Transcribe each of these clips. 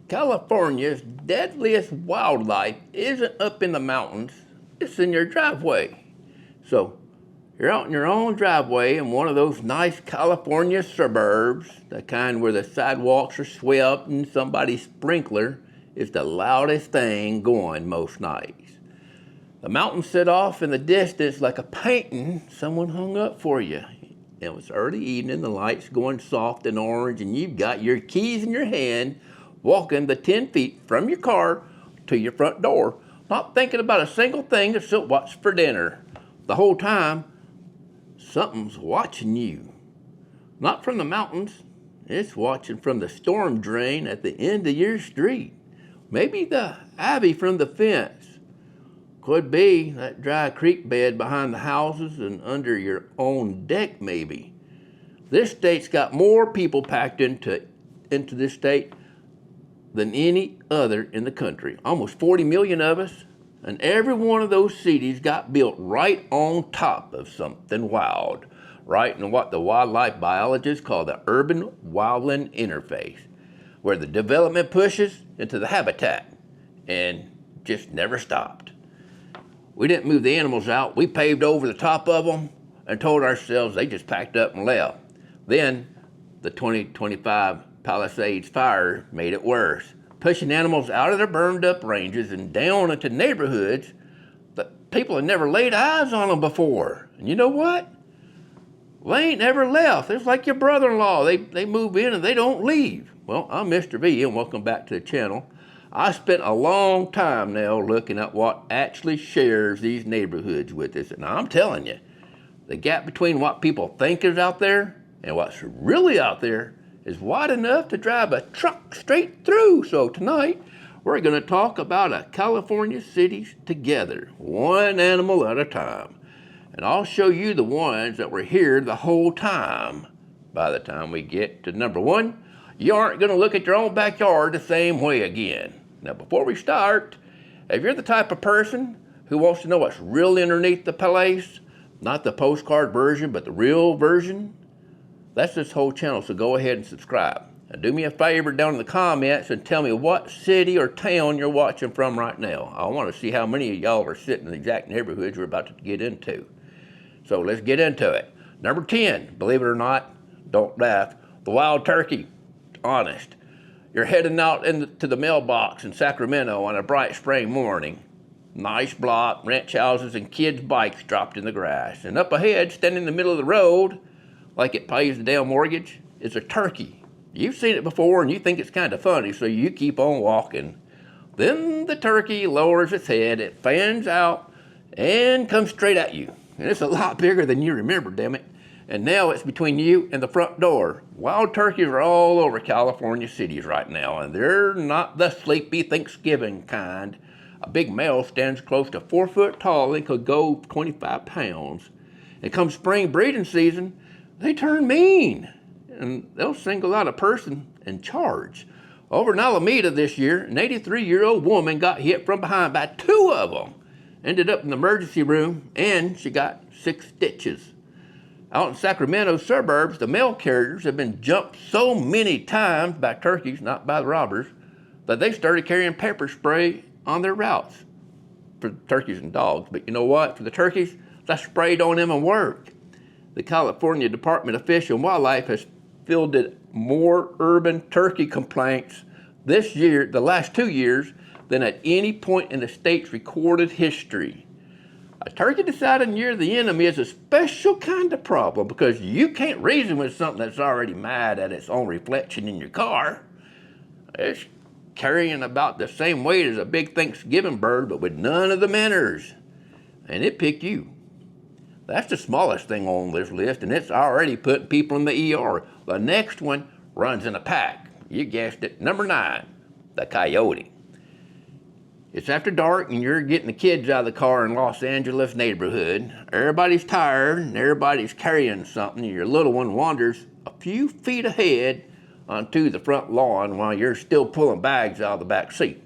California's deadliest wildlife isn't up in the mountains, it's in your driveway. So, you're out in your own driveway in one of those nice California suburbs, the kind where the sidewalks are swept and somebody's sprinkler is the loudest thing going most nights. The mountains sit off in the distance like a painting someone hung up for you. It was early evening, the lights going soft and orange, and you've got your keys in your hand, walking the 10 feet from your car to your front door, not thinking about a single thing except what's for dinner. The whole time, something's watching you. Not from the mountains, it's watching from the storm drain at the end of your street. Maybe the ivy from the fence. Could be that dry creek bed behind the houses and under your own deck maybe. This state's got more people packed into this state than any other in the country. Almost 40 million of us, and every one of those cities got built right on top of something wild, right in what the wildlife biologists call the urban wildland interface, where the development pushes into the habitat and just never stopped. We didn't move the animals out, we paved over the top of them and told ourselves they just packed up and left. Then the 2025 Palisades fire made it worse, pushing animals out of their burned up ranges and down into neighborhoods that people had never laid eyes on them before. And you know what? They ain't never left. It's like your brother-in-law. They move in and they don't leave. Well, I'm Mr. V and welcome back to the channel. I spent a long time now looking at what actually shares these neighborhoods with us. And I'm telling you, the gap between what people think is out there and what's really out there is wide enough to drive a truck straight through. So tonight, we're going to talk about a California cities together, one animal at a time. And I'll show you the ones that were here the whole time. By the time we get to number one, you aren't going to look at your own backyard the same way again. Now, before we start, if you're the type of person who wants to know what's really underneath the place, not the postcard version, but the real version, that's this whole channel, so go ahead and subscribe. Now do me a favor down in the comments and tell me what city or town you're watching from right now. I want to see how many of y'all are sitting in the exact neighborhoods we're about to get into. So let's get into it. Number 10, believe it or not, don't laugh, the wild turkey. Honest. You're heading out to the mailbox in Sacramento on a bright spring morning. Nice block, ranch houses, and kids' bikes dropped in the grass. And up ahead, standing in the middle of the road, like it pays the damn mortgage, is a turkey. You've seen it before and you think it's kind of funny, so you keep on walking. Then the turkey lowers its head, it fans out, and comes straight at you. And it's a lot bigger than you remember, damn it. And now it's between you and the front door. Wild turkeys are all over California cities right now, and they're not the sleepy Thanksgiving kind. A big male stands close to 4 foot tall and could go 25 pounds. And come spring breeding season, they turn mean, and they'll single out a person and charge. Over in Alameda this year, an 83-year-old woman got hit from behind by 2 of them. Ended up in the emergency room, and she got 6 stitches. Out in Sacramento suburbs, the mail carriers have been jumped so many times by turkeys, not by the robbers, that they started carrying pepper spray on their routes for turkeys and dogs. But you know what? For the turkeys, that spray don't even work. The California Department of Fish and Wildlife has fielded more urban turkey complaints this year, the last 2 years, than at any point in the state's recorded history. A turkey deciding you're the enemy is a special kind of problem because you can't reason with something that's already mad at its own reflection in your car. It's carrying about the same weight as a big Thanksgiving bird, but with none of the manners. And it picked you. That's the smallest thing on this list, and it's already putting people in the ER. The next one runs in a pack. You guessed it. Number 9, the coyote. It's after dark and you're getting the kids out of the car in Los Angeles neighborhood. Everybody's tired and everybody's carrying something. Your little one wanders a few feet ahead onto the front lawn while you're still pulling bags out of the back seat.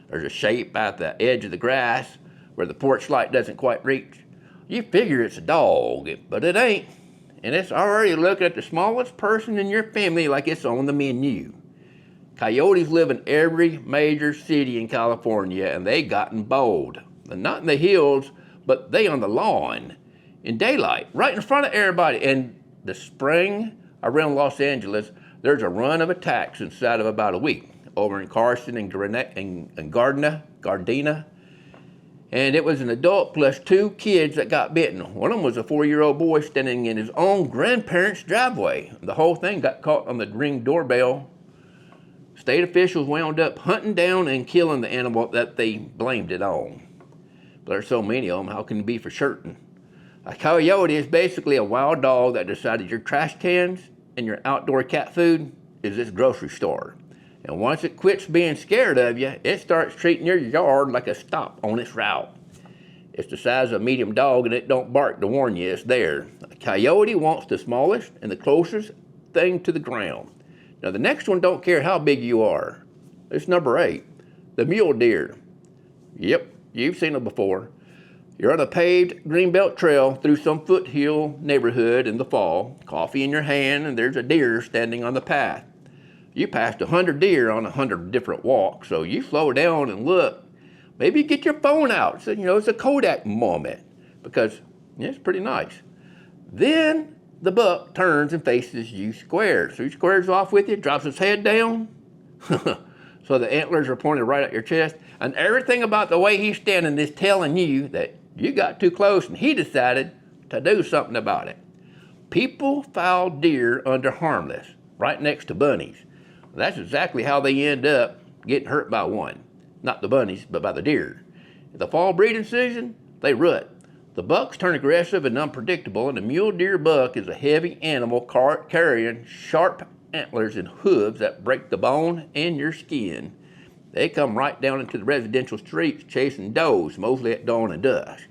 There's a shape at the edge of the grass where the porch light doesn't quite reach. You figure it's a dog, but it ain't. And it's already looking at the smallest person in your family like it's on the menu. Coyotes live in every major city in California, and they gotten bold. And not in the hills, but they on the lawn, in daylight, right in front of everybody. And the spring around Los Angeles, there's a run of attacks inside of about a week over in Carson and Gardena. And it was an adult plus 2 kids that got bitten. One of them was a 4-year-old boy standing in his own grandparents' driveway. The whole thing got caught on the Ring doorbell. State officials wound up hunting down and killing the animal that they blamed it on. But there's so many of them, how can it be for certain? A coyote is basically a wild dog that decided your trash cans and your outdoor cat food is this grocery store. And once it quits being scared of you, it starts treating your yard like a stop on its route. It's the size of a medium dog and it don't bark to warn you it's there. A coyote wants the smallest and the closest thing to the ground. Now the next one don't care how big you are. It's number 8, the mule deer. Yep, you've seen them before. You're on a paved greenbelt trail through some foothill neighborhood in the fall, coffee in your hand, and there's a deer standing on the path. You passed 100 deer on 100 different walks, so you slow down and look. Maybe you get your phone out, so it's a Kodak moment, because it's pretty nice. Then the buck turns and faces you square. So he squares off with you, drops his head down. So the antlers are pointed right at your chest. And everything about the way he's standing is telling you that you got too close and he decided to do something about it. People file deer under harmless, right next to bunnies. That's exactly how they end up getting hurt by one. Not the bunnies, but by the deer. In the fall breeding season, they rut. The bucks turn aggressive and unpredictable, and the mule deer buck is a heavy animal carrying sharp antlers and hooves that break the bone and your skin. They come right down into the residential streets chasing does, mostly at dawn and dusk.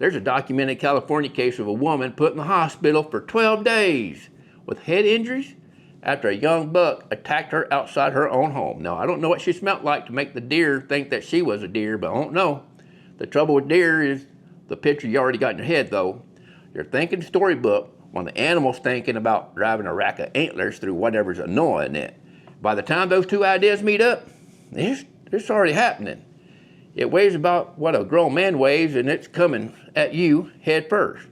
There's a documented California case of a woman put in the hospital for 12 days with head injuries after a young buck attacked her outside her own home. Now, I don't know what she smelled like to make the deer think that she was a deer, but I don't know. The trouble with deer is the picture you already got in your head, though. You're thinking storybook when the animal's thinking about driving a rack of antlers through whatever's annoying it. By the time those two ideas meet up, it's already happening. It weighs about what a grown man weighs, and it's coming at you head first.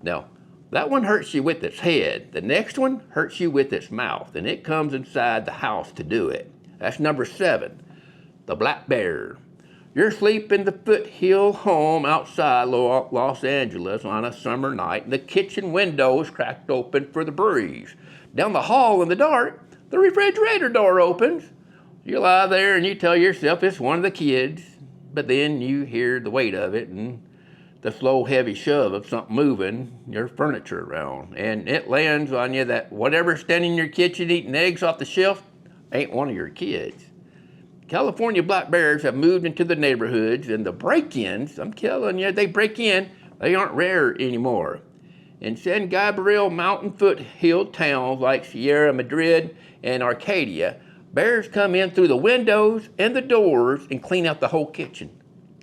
Now, that one hurts you with its head. The next one hurts you with its mouth, and it comes inside the house to do it. That's number 7, the black bear. You're asleep in the foothill home outside Los Angeles on a summer night, and the kitchen window is cracked open for the breeze. Down the hall in the dark, the refrigerator door opens. You lie there and you tell yourself it's one of the kids, but then you hear the weight of it and the slow, heavy shove of something moving your furniture around. And it lands on you that whatever's standing in your kitchen eating eggs off the shelf ain't one of your kids. California black bears have moved into the neighborhoods, and the break-ins, I'm telling you, they break in, they aren't rare anymore. In San Gabriel mountain foothill towns like Sierra Madrid and Arcadia, bears come in through the windows and the doors and clean out the whole kitchen.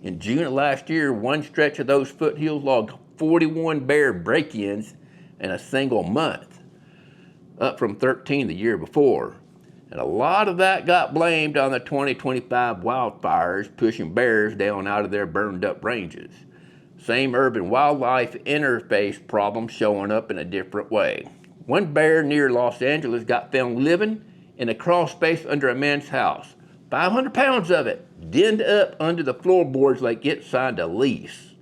In June of last year, one stretch of those foothills logged 41 bear break-ins in a single month, up from 13 the year before. And a lot of that got blamed on the 2025 wildfires pushing bears down out of their burned up ranges. Same urban wildlife interface problem showing up in a different way. One bear near Los Angeles got found living in a crawl space under a man's house. 500 pounds of it, denned up under the floorboards like it signed a lease.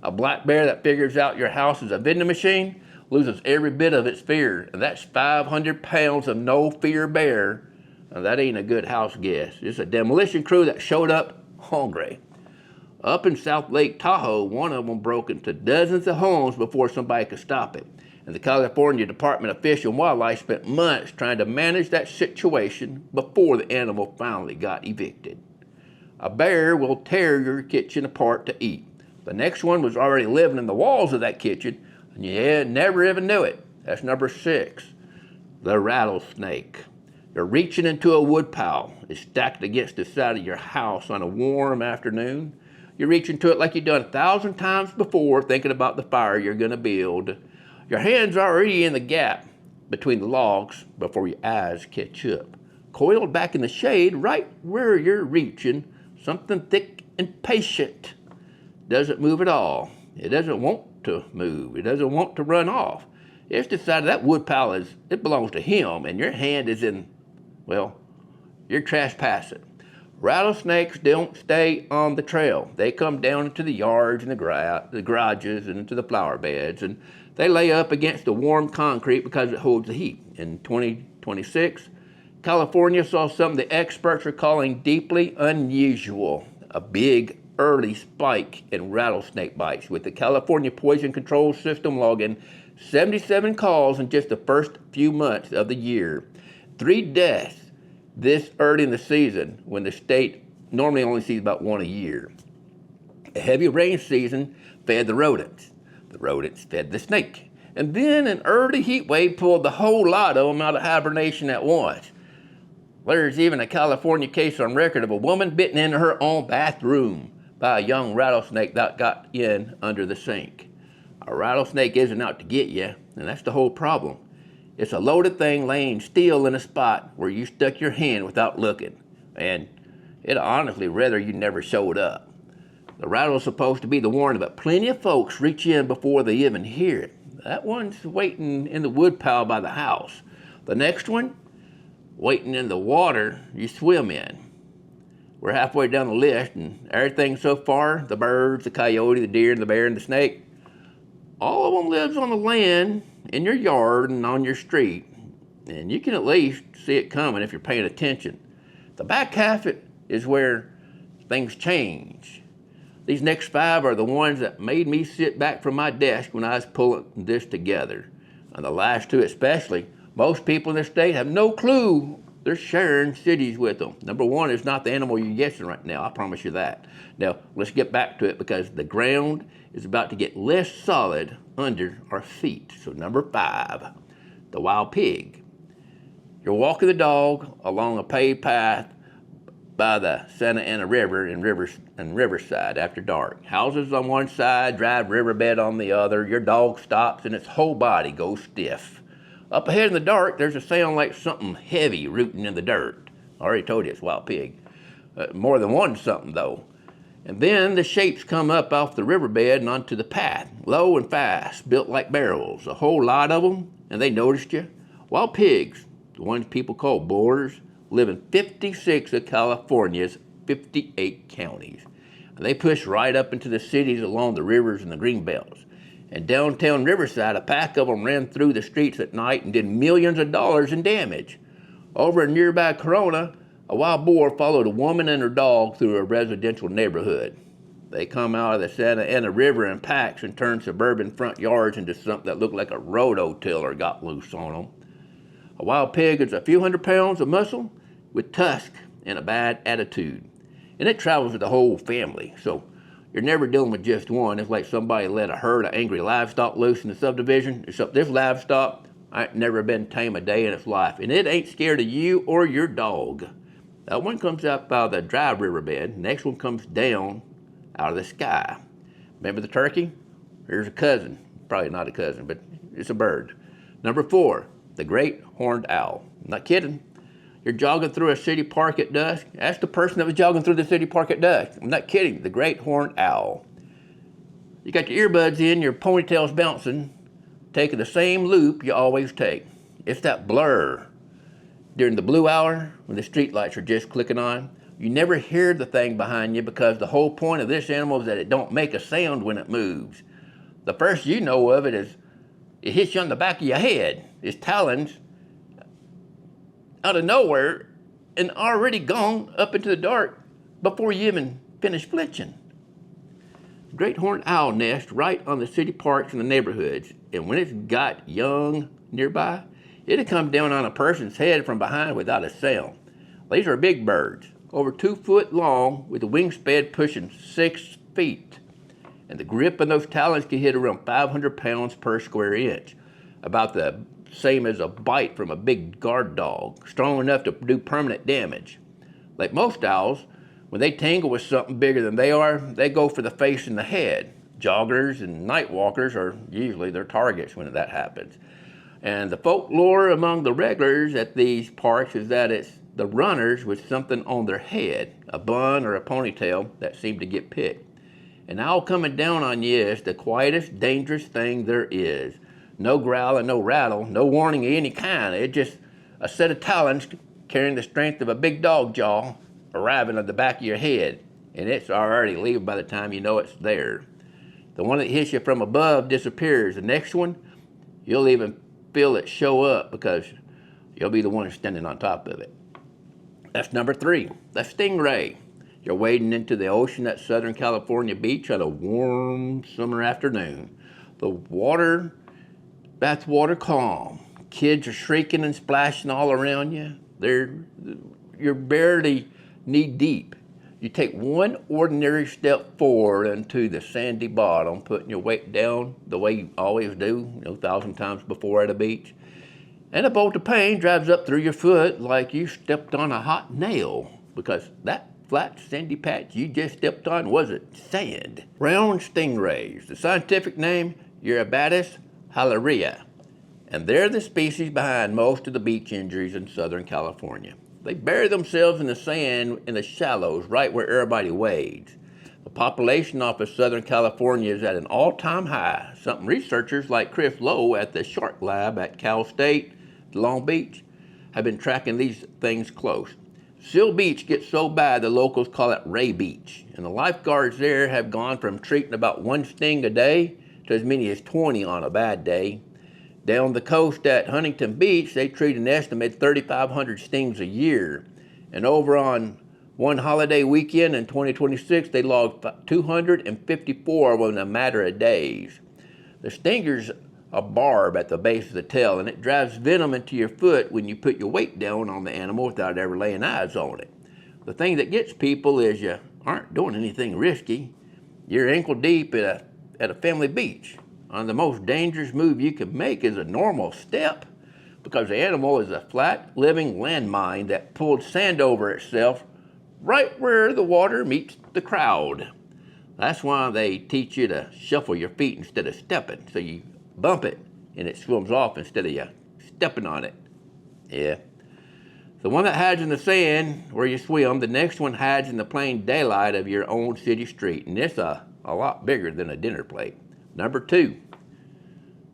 A black bear that figures out your house is a vending machine loses every bit of its fear, and that's 500 pounds of no-fear bear. Now, that ain't a good house guest. It's a demolition crew that showed up hungry. Up in South Lake Tahoe, one of them broke into dozens of homes before somebody could stop it. And the California Department of Fish and Wildlife spent months trying to manage that situation before the animal finally got evicted. A bear will tear your kitchen apart to eat. The next one was already living in the walls of that kitchen, and you never even knew it. That's number 6, the rattlesnake. You're reaching into a woodpile. It's stacked against the side of your house on a warm afternoon. You reach into it like you've done 1,000 times before, thinking about the fire you're going to build. Your hand's already in the gap between the logs before your eyes catch up. coiled back in the shade right where you're reaching, something thick and patient. Doesn't move at all. It doesn't want to move. It doesn't want to run off. It's decided that woodpile it belongs to him, and your hand is in, well, you're trespassing. Rattlesnakes don't stay on the trail. They come down into the yards and the garages and into the flower beds, and they lay up against the warm concrete because it holds the heat. In 2026, California saw something the experts are calling deeply unusual, a big early spike in rattlesnake bites, with the California Poison Control System logging 77 calls in just the first few months of the year. 3 deaths this early in the season, when the state normally only sees about 1 a year. A heavy rain season fed the rodents. The rodents fed the snake. And then an early heat wave pulled the whole lot of them out of hibernation at once. There's even a California case on record of a woman bitten into her own bathroom by a young rattlesnake that got in under the sink. A rattlesnake isn't out to get you, and that's the whole problem. It's a loaded thing laying still in a spot where you stuck your hand without looking, and it'd honestly rather you never showed up. The rattle's supposed to be the warning, but plenty of folks reach in before they even hear it. That one's waiting in the woodpile by the house. The next one, waiting in the water you swim in. We're halfway down the list, and everything so far, the birds, the coyote, the deer, the bear, and the snake, all of them lives on the land, in your yard, and on your street. And you can at least see it coming if you're paying attention. The back half is where things change. These next 5 are the ones that made me sit back from my desk when I was pulling this together. And the last 2 especially, most people in the state have no clue they're sharing cities with them. Number 1 is not the animal you're guessing right now, I promise you that. Now, let's get back to it because the ground is about to get less solid under our feet. So number 5, the wild pig. You're walking the dog along a paved path by the Santa Ana River in Riverside after dark. Houses on one side, dry riverbed on the other. Your dog stops and its whole body goes stiff. Up ahead in the dark, there's a sound like something heavy rooting in the dirt. I already told you it's wild pig. More than one something though. And then the shapes come up off the riverbed and onto the path, low and fast, built like barrels, a whole lot of them, and they noticed you. Wild pigs, the ones people call boars, live in 56 of California's 58 counties. And they push right up into the cities along the rivers and the green belts. In downtown Riverside, a pack of them ran through the streets at night and did millions of dollars in damage. Over in nearby Corona, a wild boar followed a woman and her dog through a residential neighborhood. They come out of the Santa Ana River in packs and turn suburban front yards into something that looked like a rototiller got loose on them. A wild pig is a few hundred pounds of muscle with tusk and a bad attitude. And it travels with the whole family, so you're never dealing with just one. It's like somebody let a herd of angry livestock loose in the subdivision. Except this livestock ain't never been tame a day in its life, and it ain't scared of you or your dog. That one comes up out of the dry riverbed. The next one comes down out of the sky. Remember the turkey? Here's a cousin. Probably not a cousin, but it's a bird. Number 4, the great horned owl. I'm not kidding. You're jogging through a city park at dusk. Ask the person that was jogging through the city park at dusk. I'm not kidding. The great horned owl. You got your earbuds in, your ponytail's bouncing, taking the same loop you always take. It's that blur. During the blue hour, when the street lights are just clicking on, you never hear the thing behind you because the whole point of this animal is that it don't make a sound when it moves. The first you know of it is it hits you on the back of your head. Its talons out of nowhere and already gone up into the dark before you even finish flinching. The great horned owl nests right on the city parks and the neighborhoods, and when it's got young nearby, it'll come down on a person's head from behind without a sound. These are big birds, over 2 foot long, with a wingspan pushing 6 feet. And the grip on those talons can hit around 500 pounds per square inch, about the same as a bite from a big guard dog, strong enough to do permanent damage. Like most owls, when they tangle with something bigger than they are, they go for the face and the head. Joggers and night walkers are usually their targets when that happens. And the folklore among the regulars at these parks is that it's the runners with something on their head, a bun or a ponytail that seemed to get picked. And owl coming down on you is the quietest, dangerous thing there is. No growl and no rattle, no warning of any kind. It's just a set of talons carrying the strength of a big dog jaw arriving at the back of your head. And it's already leaving by the time you know it's there. The one that hits you from above disappears. The next one, you'll even feel it show up because you'll be the one standing on top of it. That's number 3, the stingray. You're wading into the ocean at Southern California beach on a warm summer afternoon. The water, bathwater calm. Kids are shrieking and splashing all around you. You're barely knee deep. You take one ordinary step forward into the sandy bottom, putting your weight down the way you always do, 1,000 times before at a beach. And a bolt of pain drives up through your foot like you stepped on a hot nail, because that flat sandy patch you just stepped on wasn't sand. Round stingrays, the scientific name, Eurybatus halaria. And they're the species behind most of the beach injuries in Southern California. They bury themselves in the sand in the shallows right where everybody wades. The population off of Southern California is at an all-time high, something researchers like Chris Lowe at the Shark Lab at Cal State, Long Beach, have been tracking these things close. Seal Beach gets so bad the locals call it Ray Beach, and the lifeguards there have gone from treating about 1 sting a day to as many as 20 on a bad day. Down the coast at Huntington Beach, they treat an estimated 3,500 stings a year. And over on one holiday weekend in 2026, they logged 254 within a matter of days. The stinger's a barb at the base of the tail, and it drives venom into your foot when you put your weight down on the animal without ever laying eyes on it. The thing that gets people is you aren't doing anything risky. You're ankle deep at a family beach. And the most dangerous move you can make is a normal step, because the animal is a flat, living landmine that pulled sand over itself right where the water meets the crowd. That's why they teach you to shuffle your feet instead of stepping, so you bump it and it swims off instead of you stepping on it. Yeah. The one that hides in the sand where you swim, the next one hides in the plain daylight of your own city street, and it's a lot bigger than a dinner plate. Number 2,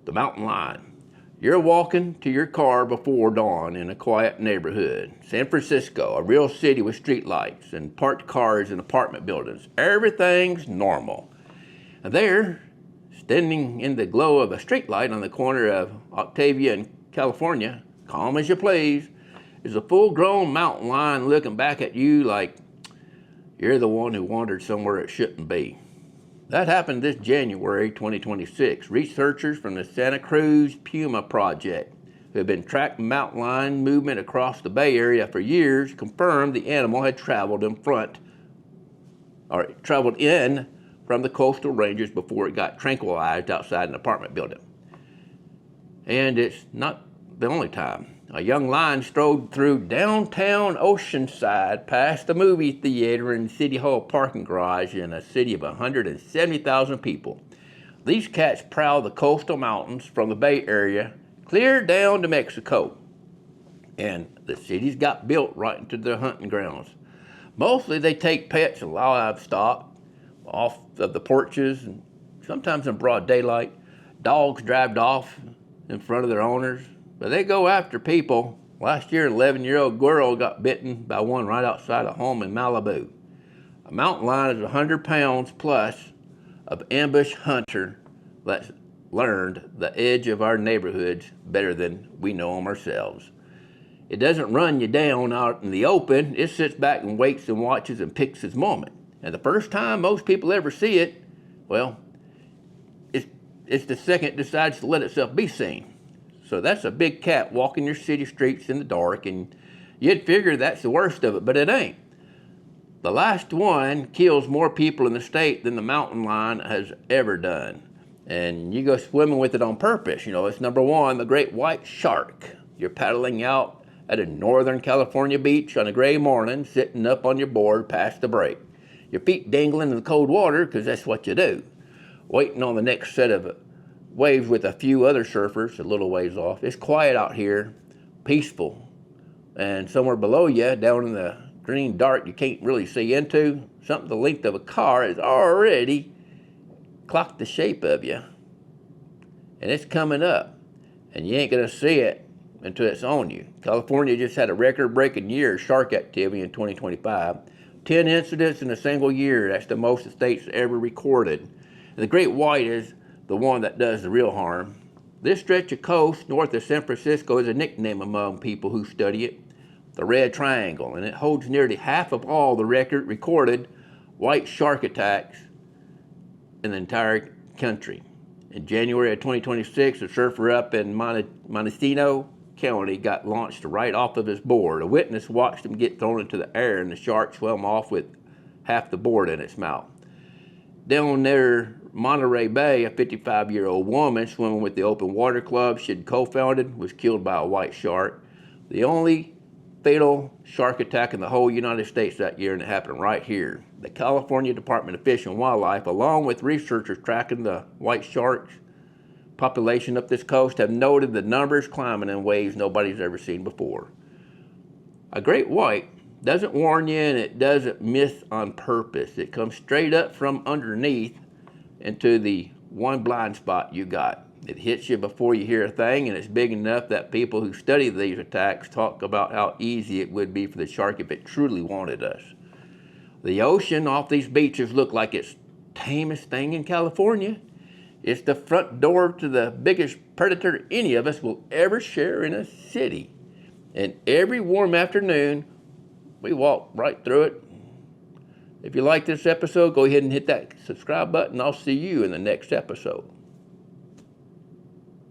the mountain lion. You're walking to your car before dawn in a quiet neighborhood. San Francisco, a real city with streetlights and parked cars and apartment buildings. Everything's normal. And there, standing in the glow of a streetlight on the corner of Octavia and California, calm as you please, is a full-grown mountain lion looking back at you like you're the one who wandered somewhere it shouldn't be. That happened this January 2026. Researchers from the Santa Cruz Puma Project, who have been tracking mountain lion movement across the Bay Area for years, confirmed the animal had traveled in from the coastal ranges before it got tranquilized outside an apartment building. And it's not the only time. A young lion strode through downtown Oceanside past the movie theater and City Hall parking garage in a city of 170,000 people. These cats prowl the coastal mountains from the Bay Area clear down to Mexico. And the cities got built right into their hunting grounds. Mostly they take pets and livestock off of the porches, and sometimes in broad daylight. Dogs drive off in front of their owners. But they go after people. Last year, an 11-year-old girl got bitten by one right outside a home in Malibu. A mountain lion is 100 pounds plus of ambush hunter that's learned the edge of our neighborhoods better than we know them ourselves. It doesn't run you down out in the open. It sits back and waits and watches and picks its moment. And the first time most people ever see it, well, it's the second it decides to let itself be seen. So that's a big cat walking your city streets in the dark, and you'd figure that's the worst of it, but it ain't. The last one kills more people in the state than the mountain lion has ever done. And you go swimming with it on purpose. It's number 1, the great white shark. You're paddling out at a northern California beach on a gray morning, sitting up on your board past the break. Your feet dangling in the cold water, because that's what you do. Waiting on the next set of waves with a few other surfers a little ways off. It's quiet out here, peaceful, and somewhere below you, down in the green dark you can't really see into, something the length of a car has already clocked the shape of you, and it's coming up, and you ain't gonna see it until it's on you. California just had a record-breaking year of shark activity in 2025. 10 incidents in a single year. That's the most the state's ever recorded. And the great white is the one that does the real harm. This stretch of coast north of San Francisco is a nickname among people who study it, the Red Triangle, and it holds nearly half of all the recorded white shark attacks in the entire country. In January of 2026, a surfer up in Mendocino County got launched right off of his board. A witness watched him get thrown into the air, and the shark swam off with half the board in its mouth. Down near Monterey Bay, a 55-year-old woman swimming with the open water club she had co-founded was killed by a white shark. The only fatal shark attack in the whole United States that year, and it happened right here. The California Department of Fish and Wildlife, along with researchers tracking the white sharks population up this coast, have noted the numbers climbing in ways nobody's ever seen before. A great white doesn't warn you, and it doesn't miss on purpose. It comes straight up from underneath into the one blind spot you got. It hits you before you hear a thing, and it's big enough that people who study these attacks talk about how easy it would be for the shark if it truly wanted us. The ocean off these beaches look like it's tamest thing in California. It's the front door to the biggest predator any of us will ever share in a city. And every warm afternoon, we walk right through it. If you like this episode, go ahead and hit that subscribe button. I'll see you in the next episode.